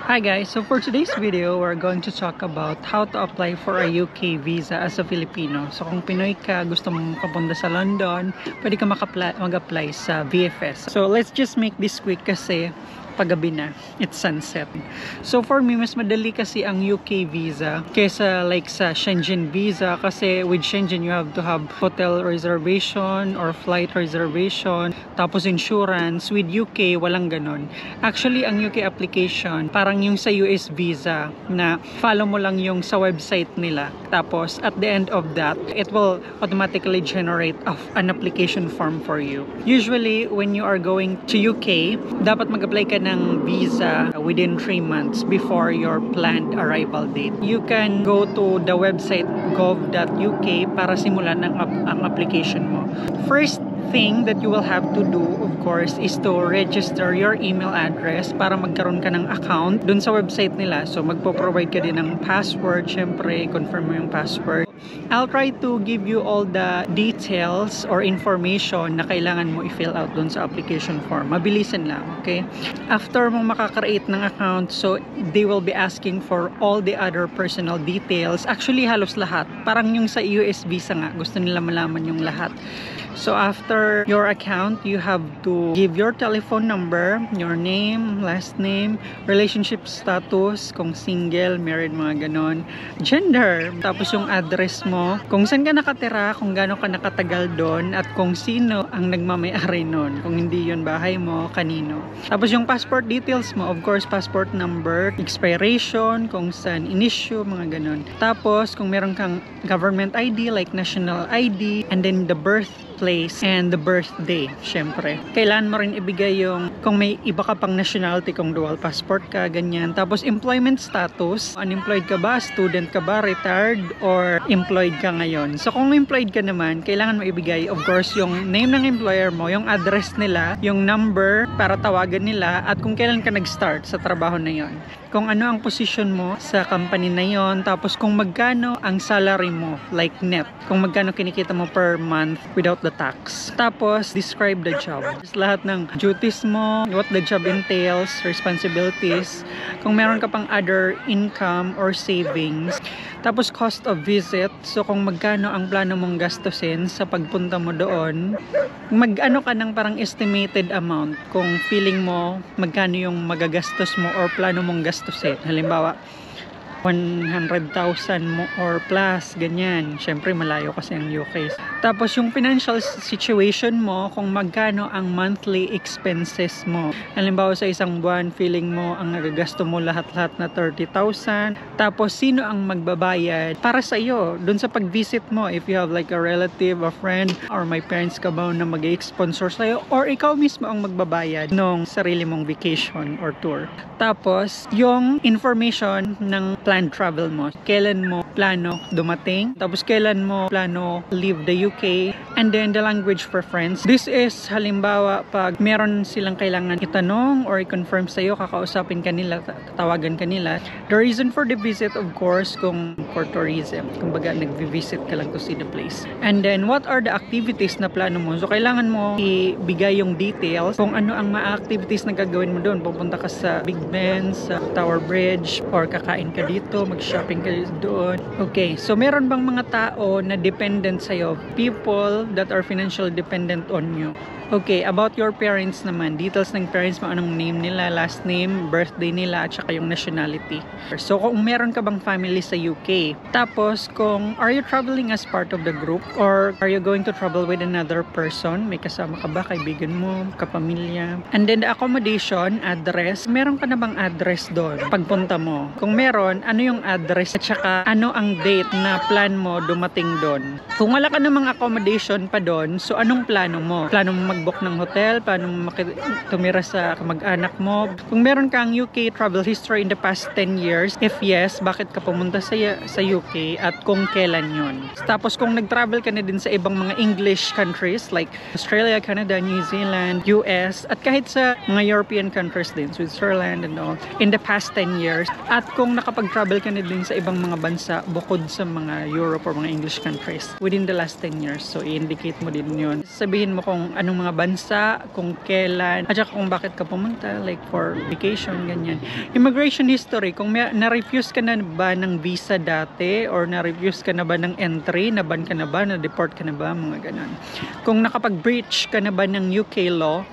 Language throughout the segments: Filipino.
Hi guys, so for today's video, we're going to talk about how to apply for a UK visa as a Filipino. So kung Pinoy ka, gusto mong kapunta sa London, pwede ka mag-apply sa VFS. So let's just make this quick kasi paggabi na, it's sunset. So for me, mas madali kasi ang UK visa kesa like sa Schengen visa kasi with Schengen you have to have hotel reservation or flight reservation, tapos insurance. With UK, walang ganon. Actually, ang UK application, parang yung sa US visa na follow mo lang yung sa website nila. Tapos at the end of that, it will automatically generate an application form for you. Usually, when you are going to UK, dapat mag-apply ka ng visa within 3 months before your planned arrival date. You can go to the website gov.uk para simulan ang application mo. First thing that you will have to do, of course, is to register your email address para magkaroon ka ng account dun sa website nila. So magpo-provide ka din ng password, syempre, confirm mo yung password. I'll try to give you all the details or information na kailangan mo i-fill out dun sa application form. Mabilisan lang, okay? After mo makaka-create ng account, so they will be asking for all the other personal details. Actually, halos lahat. Parang yung sa US visa nga, gusto nila malaman yung lahat. So after your account, you have to give your telephone number, your name, last name, relationship status, kung single, married, mga ganon, gender, tapos yung address mo, kung saan ka nakatira, kung gaano ka nakatagal doon, at kung sino ang nagmamay-ari nun. Kung hindi yun bahay mo, kanino. Tapos yung passport details mo, of course, passport number, expiration, kung saan in-issue, mga ganon. Tapos kung meron kang government ID like national ID, and then the birthplace and the birthday, syempre. Kailangan mo rin ibigay yung kung may iba ka pang nationality, kung dual passport ka, ganyan. Tapos employment status, unemployed ka ba, student ka ba, retired, or employed ka ngayon. So kung employed ka naman, kailangan mo ibigay, of course, yung name ng employer mo, yung address nila, yung number para tawagan nila, at kung kailan ka nag-start sa trabaho na yon. Kung ano ang position mo sa company na yon, tapos kung magkano ang salary mo, like net, kung magkano kinikita mo per month without the tax. Tapos, describe the job. Lahat ng duties mo, what the job entails, responsibilities, kung meron ka pang other income or savings. Tapos, cost of visit. So, kung magkano ang plano mong gastusin sa pagpunta mo doon, mag-ano ka ng parang estimated amount. Kung feeling mo, magkano yung magagastos mo or plano mong gastusin. Halimbawa, 100,000 mo or plus, ganyan. Syempre, malayo kasi ang UK. Tapos, yung financial situation mo, kung magkano ang monthly expenses mo. Halimbawa, sa isang buwan, feeling mo ang nagagasto mo lahat-lahat na 30,000. Tapos, sino ang magbabayad para sa iyo? Doon sa pag-visit mo, if you have like a relative, a friend, or may parents ka ba na mag-sponsor sa'yo, or ikaw mismo ang magbabayad ng sarili mong vacation or tour. Tapos, yung information ng planned travel mo. Kailan mo plano dumating, tapos kailan mo plano leave the UK, and then the language preference. This is halimbawa pag meron silang kailangan itanong or i-confirm sa'yo, kakausapin kanila, tatawagan kanila. The reason for the visit, of course, kung for tourism, kumbaga nag-visit ka lang to see the place. And then, what are the activities na plano mo? So, kailangan mo ibigay yung details kung ano ang mga activities na gagawin mo doon. Pupunta ka sa Big Ben, sa Tower Bridge, or kakain ka dito, mag-shopping ka doon. Okay, so meron bang mga tao na dependent sa'yo? People that are financially dependent on you. Okay, about your parents naman. Details ng parents mo, anong name nila, last name, birthday nila, at saka yung nationality. So, kung meron ka bang family sa UK. Tapos, kung are you traveling as part of the group or are you going to travel with another person? May kasama ka ba, kaibigan mo, kapamilya? And then, the accommodation, address. Meron ka na bang address doon pagpunta mo? Kung meron, ano yung address at saka ano ang date na plan mo dumating doon? Kung wala ka namang accommodation pa doon, so anong plano mo? Plano mo mag-book ng hotel? Plano mo tumira sa kamag-anak mo? Kung meron kang UK travel history in the past 10 years, if yes, bakit ka pumunta sa UK at kung kailan yun? Tapos kung nag-travel ka na din sa ibang mga English countries like Australia, Canada, New Zealand, US, at kahit sa mga European countries din, Switzerland and all, in the past 10 years, at kung nakapag-travel nag-travel ka na din sa ibang mga bansa bukod sa mga Europe or mga English countries within the last 10 years. So, i-indicate mo din yun. Sabihin mo kung anong mga bansa, kung kailan, at saka kung bakit ka pumunta, like for vacation, ganyan. Immigration history, kung na-refuse ka na ba ng visa dati or na-refuse ka na ba ng entry, na-ban ka na ba, na-deport ka na ba, mga ganun. Kung nakapag-breach ka na ba ng UK law,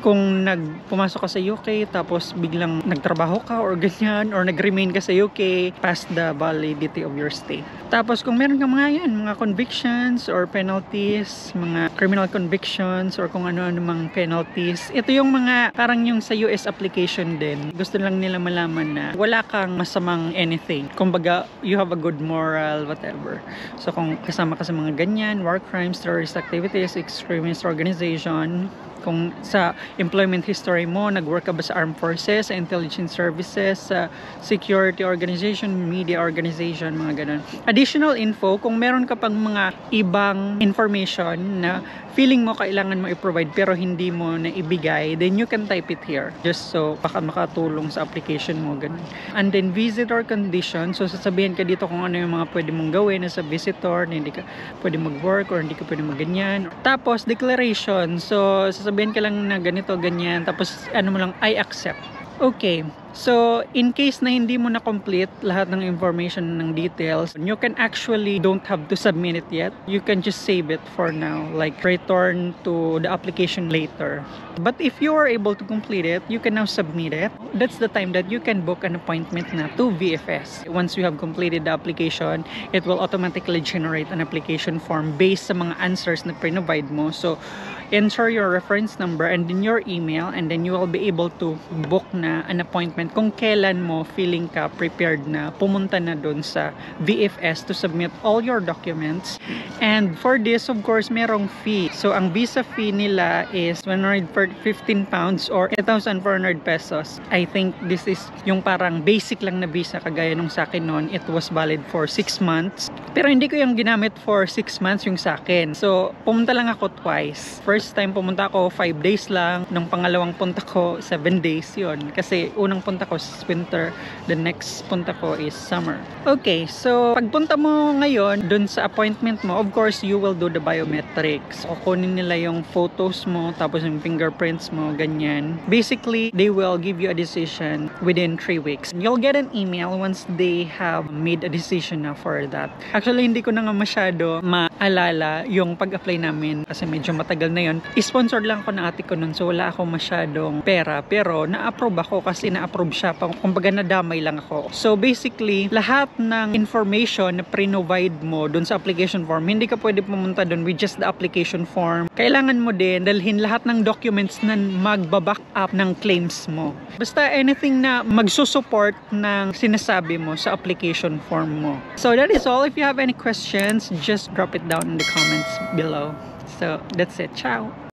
kung pumasok ka sa UK tapos biglang nagtrabaho ka or ganyan or nag-remain ka sa UK past the validity of your stay. Tapos kung meron ka mga convictions or penalties, mga criminal convictions or kung ano-ano mang penalties, ito yung mga parang yung sa US application din. Gusto lang nila malaman na wala kang masamang anything. Kumbaga, you have a good moral, whatever. So kung kasama ka sa mga ganyan, war crimes, terrorist activities, extremist organization, kung sa employment history mo, nag-work ka ba sa armed forces, sa intelligence services, sa security organization, media organization, mga ganun. Additional info, kung meron ka pang mga ibang information na feeling mo kailangan mo i-provide pero hindi mo na ibigay, then you can type it here. Just so, baka makatulong sa application mo, ganun. And then, visitor condition. So, sasabihin ka dito kung ano yung mga pwede mong gawin as a visitor, na hindi ka pwede mag-work or hindi ka pwede mag-ganyan. Tapos, declaration. So, sasabihin ka lang na ganito, ganyan. Tapos, ano mo lang, I accept. Okay. So, in case na hindi mo na-complete lahat ng information ng details, you can actually don't have to submit it yet. You can just save it for now, like return to the application later. But if you are able to complete it, you can now submit it. That's the time that you can book an appointment na to VFS. Once you have completed the application, it will automatically generate an application form based sa mga answers na provide mo. So, enter your reference number and then your email, and then you will be able to book na an appointment kung kailan mo feeling ka prepared na pumunta na dun sa VFS to submit all your documents. And for this, of course, merong fee. So, ang visa fee nila is 115 pounds or 8,400 pesos. I think this is yung parang basic lang na visa kagaya nung sa akin noon. It was valid for 6 months. Pero hindi ko yung ginamit for 6 months yung sa akin. So, pumunta lang ako twice. First time pumunta ako 5 days lang. Nung pangalawang punta ko 7 days yun. Kasi unang punta ko is winter, the next punta ko is summer. Okay, so pagpunta mo ngayon dun sa appointment mo, of course you will do the biometrics. So kunin nila yung photos mo, tapos yung fingerprints mo, ganyan. Basically, they will give you a decision within 3 weeks. You'll get an email once they have made a decision na for that. Actually, hindi ko na nga masyado maalala yung pag-apply namin kasi medyo matagal na yun. Sponsored lang ako ng ate ko nun, so wala ako masyadong pera, pero na-approve ako kasi na-approve siya. Kumbaga nadamay lang ako. So basically, lahat ng information na pre-provide mo dun sa application form, hindi ka pwede pumunta dun with just the application form. Kailangan mo din dalhin lahat ng documents na magbaback up ng claims mo. Basta anything na magsusupport ng sinasabi mo sa application form mo. So that is all. If you have any questions, just drop it down in the comments below. So that's it. Ciao!